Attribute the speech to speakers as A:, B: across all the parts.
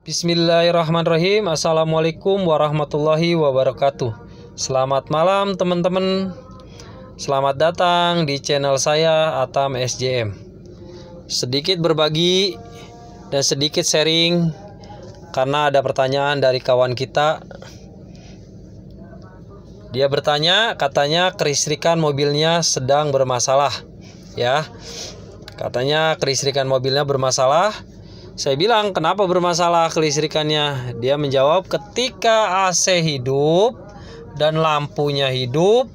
A: Bismillahirrahmanirrahim. Assalamualaikum warahmatullahi wabarakatuh. Selamat malam teman-teman. Selamat datang di channel saya Atam SJM. Sedikit berbagi dan sedikit sharing karena ada pertanyaan dari kawan kita. Dia bertanya, katanya kelistrikan mobilnya sedang bermasalah. Ya. Katanya kelistrikan mobilnya bermasalah. Saya bilang, kenapa bermasalah kelistrikannya? Dia menjawab, ketika AC hidup dan lampunya hidup,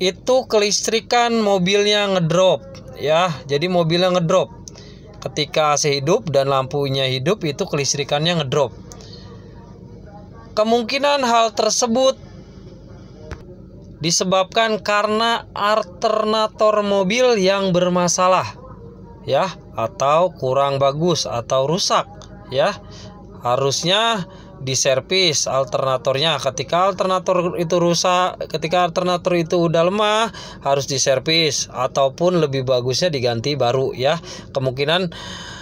A: itu kelistrikan mobilnya ngedrop, ya. Jadi mobilnya ngedrop. Ketika AC hidup dan lampunya hidup, itu kelistrikannya ngedrop. Kemungkinan hal tersebut disebabkan karena alternator mobil yang bermasalah, ya, atau kurang bagus atau rusak, ya. Harusnya diservis alternatornya. Ketika alternator itu rusak, ketika alternator itu udah lemah, harus diservis ataupun lebih bagusnya diganti baru, ya. Kemungkinan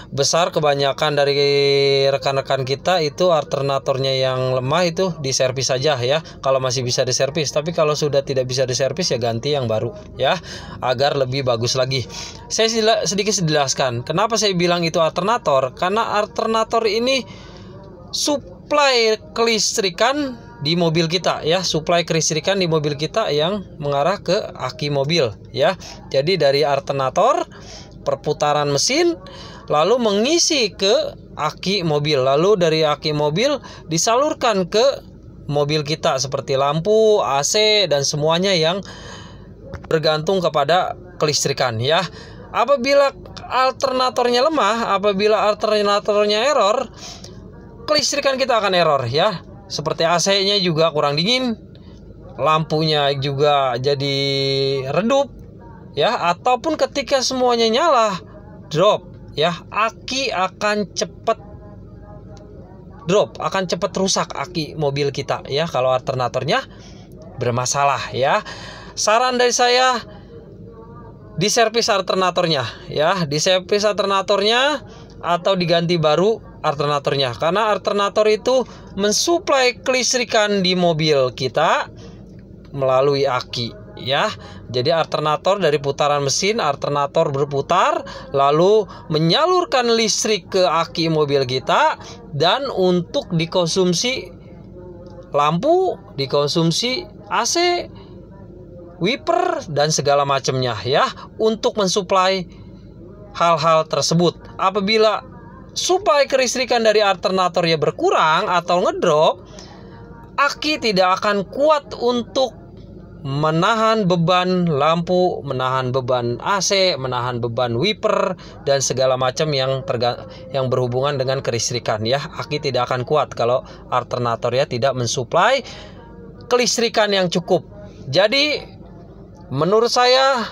A: besar kebanyakan dari rekan-rekan kita itu alternatornya yang lemah itu diservis saja, ya, kalau masih bisa diservis. Tapi kalau sudah tidak bisa diservis, ya ganti yang baru, ya, agar lebih bagus lagi. Saya sedikit jelaskan kenapa saya bilang itu alternator. Karena alternator ini suplai kelistrikan di mobil kita, ya, suplai kelistrikan di mobil kita yang mengarah ke aki mobil, ya. Jadi dari alternator perputaran mesin lalu mengisi ke aki mobil, lalu dari aki mobil disalurkan ke mobil kita seperti lampu, AC dan semuanya yang bergantung kepada kelistrikan, ya. Apabila alternatornya lemah, apabila alternatornya error, kelistrikan kita akan error, ya. Seperti AC-nya juga kurang dingin, lampunya juga jadi redup, ya, ataupun ketika semuanya nyala drop, ya, aki akan cepat drop, akan cepat rusak aki mobil kita, ya, kalau alternatornya bermasalah, ya. Saran dari saya, diservis alternatornya, ya, diservis alternatornya atau diganti baru alternatornya, karena alternator itu mensuplai kelistrikan di mobil kita melalui aki, ya. Jadi alternator dari putaran mesin, alternator berputar lalu menyalurkan listrik ke aki mobil kita, dan untuk dikonsumsi lampu, dikonsumsi AC, wiper dan segala macamnya, ya, untuk mensuplai hal-hal tersebut. Apabila suplai kelistrikan dari alternatornya berkurang atau ngedrop, aki tidak akan kuat untuk menahan beban lampu, menahan beban AC, menahan beban wiper dan segala macam yang berhubungan dengan kelistrikan, ya. Aki tidak akan kuat kalau alternatornya tidak mensuplai kelistrikan yang cukup. Jadi menurut saya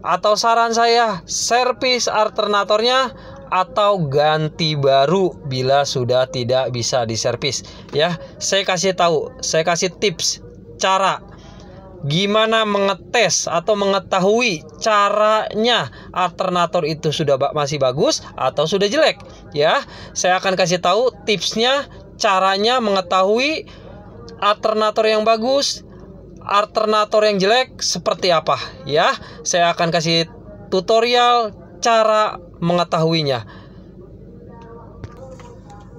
A: atau saran saya, servis alternatornya atau ganti baru bila sudah tidak bisa diservis, ya. Saya kasih tahu, saya kasih tips cara gimana mengetes atau mengetahui caranya alternator itu sudah masih bagus atau sudah jelek, ya. Saya akan kasih tahu tipsnya, caranya mengetahui alternator yang bagus, alternator yang jelek seperti apa, ya. Saya akan kasih tutorial cara mengetahuinya.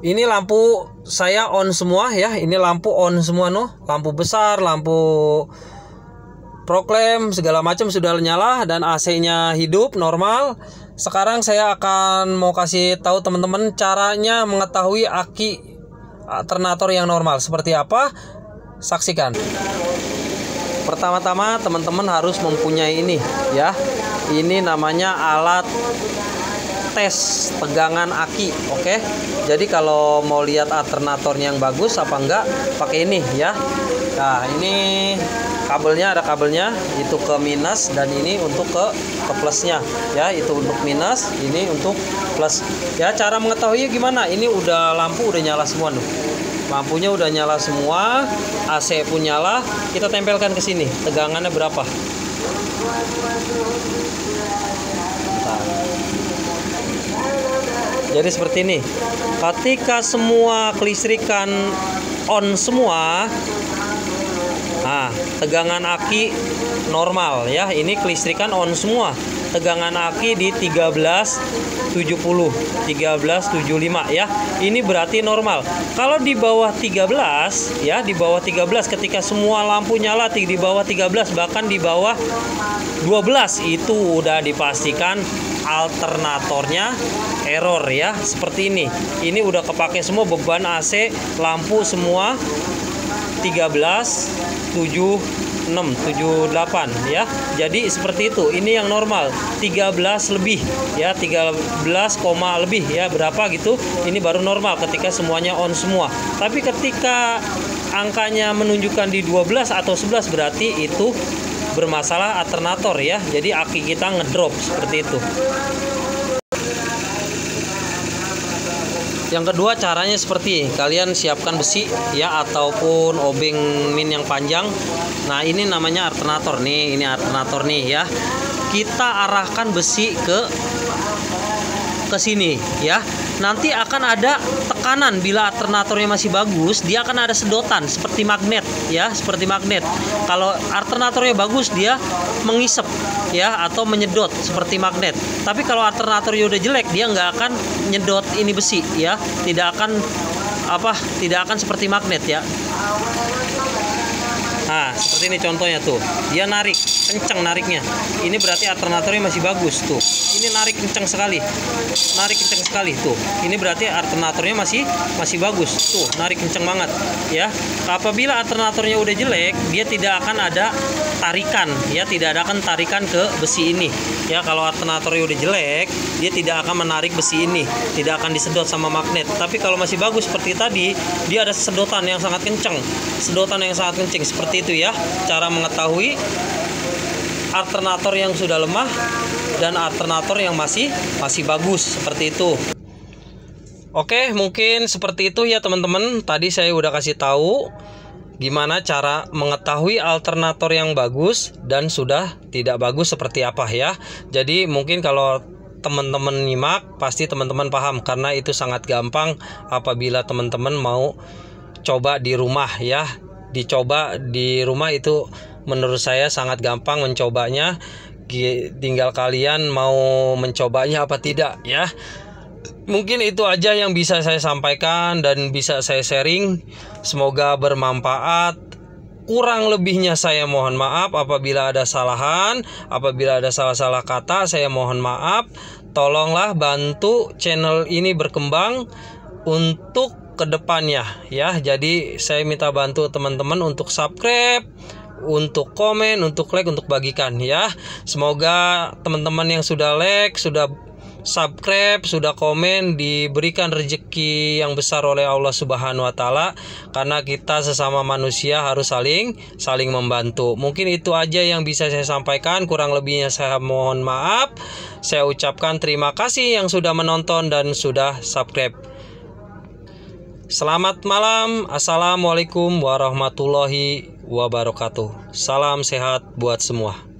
A: Ini lampu saya on semua, ya. Ini lampu on semua, lampu besar, lampu proklem segala macam sudah nyala dan AC-nya hidup normal. Sekarang saya akan mau kasih tahu teman-teman caranya mengetahui aki alternator yang normal seperti apa. Saksikan. Pertama-tama teman-teman harus mempunyai ini, ya. Ini namanya alat tes tegangan aki, oke. Jadi kalau mau lihat alternatornya yang bagus apa enggak, pakai ini, ya. Nah, ini kabelnya, ada kabelnya, itu ke minus dan ini untuk ke plusnya, ya. Itu untuk minus, ini untuk plus, ya. Cara mengetahui gimana? Ini udah lampu udah nyala semua, lampunya udah nyala semua, AC pun nyala. Kita tempelkan ke sini, tegangannya berapa? Bentar. Jadi seperti ini. Ketika semua kelistrikan on semua, nah, tegangan aki normal ya. Ini kelistrikan on semua. Tegangan aki di 1370, 1375 ya. Ini berarti normal. Kalau di bawah 13 ya, di bawah 13 ketika semua lampu nyala di bawah 13 bahkan di bawah 12 itu udah dipastikan alternatornya error ya. Seperti ini. Ini udah kepake semua beban AC, lampu semua 13, 76, 78 ya. Jadi seperti itu. Ini yang normal 13 lebih ya, 13, lebih ya, berapa gitu. Ini baru normal ketika semuanya on semua. Tapi ketika angkanya menunjukkan di 12 atau 11 berarti itu bermasalah alternator ya. Jadi aki kita ngedrop seperti itu. Yang kedua caranya seperti kalian siapkan besi ya, ataupun obeng min yang panjang. Nah, ini namanya alternator nih, ini alternator nih ya. Kita arahkan besi ke sini ya. Nanti akan ada tekanan. Bila alternatornya masih bagus, dia akan ada sedotan seperti magnet ya, seperti magnet. Kalau alternatornya bagus, dia mengisep ya, atau menyedot seperti magnet. Tapi kalau alternatornya udah jelek, dia nggak akan nyedot ini besi ya, tidak akan seperti magnet ya. Nah, seperti ini contohnya tuh. Dia narik, kenceng nariknya. Ini berarti alternatornya masih bagus tuh. Ini narik kenceng sekali. Narik kenceng sekali tuh. Ini berarti alternatornya masih bagus. Tuh, narik kenceng banget ya. Apabila alternatornya udah jelek, dia tidak akan ada tarikan ya, tidak akan tarikan ke besi ini. Ya, kalau alternatornya udah jelek, dia tidak akan menarik besi ini, tidak akan disedot sama magnet. Tapi kalau masih bagus seperti tadi, dia ada sedotan yang sangat kenceng. Sedotan yang sangat kenceng seperti itu ya, cara mengetahui alternator yang sudah lemah dan alternator yang masih bagus seperti itu. Oke, mungkin seperti itu ya teman-teman. Tadi saya udah kasih tahu gimana cara mengetahui alternator yang bagus dan sudah tidak bagus seperti apa ya. Jadi mungkin kalau teman-teman nyimak pasti teman-teman paham, karena itu sangat gampang apabila teman-teman mau coba di rumah ya. Dicoba di rumah itu menurut saya sangat gampang mencobanya. Tinggal kalian mau mencobanya apa tidak ya. Mungkin itu aja yang bisa saya sampaikan dan bisa saya sharing. Semoga bermanfaat. Kurang lebihnya saya mohon maaf apabila ada salahan, apabila ada salah-salah kata saya mohon maaf. Tolonglah bantu channel ini berkembang untuk kedepannya ya. Jadi saya minta bantu teman-teman untuk subscribe, untuk komen, untuk like, untuk bagikan ya. Semoga teman-teman yang sudah like, sudah subscribe, sudah komen diberikan rezeki yang besar oleh Allah Subhanahu wa taala, karena kita sesama manusia harus saling membantu. Mungkin itu aja yang bisa saya sampaikan, kurang lebihnya saya mohon maaf. Saya ucapkan terima kasih yang sudah menonton dan sudah subscribe. Selamat malam. Assalamualaikum warahmatullahi wabarakatuh. Salam sehat buat semua.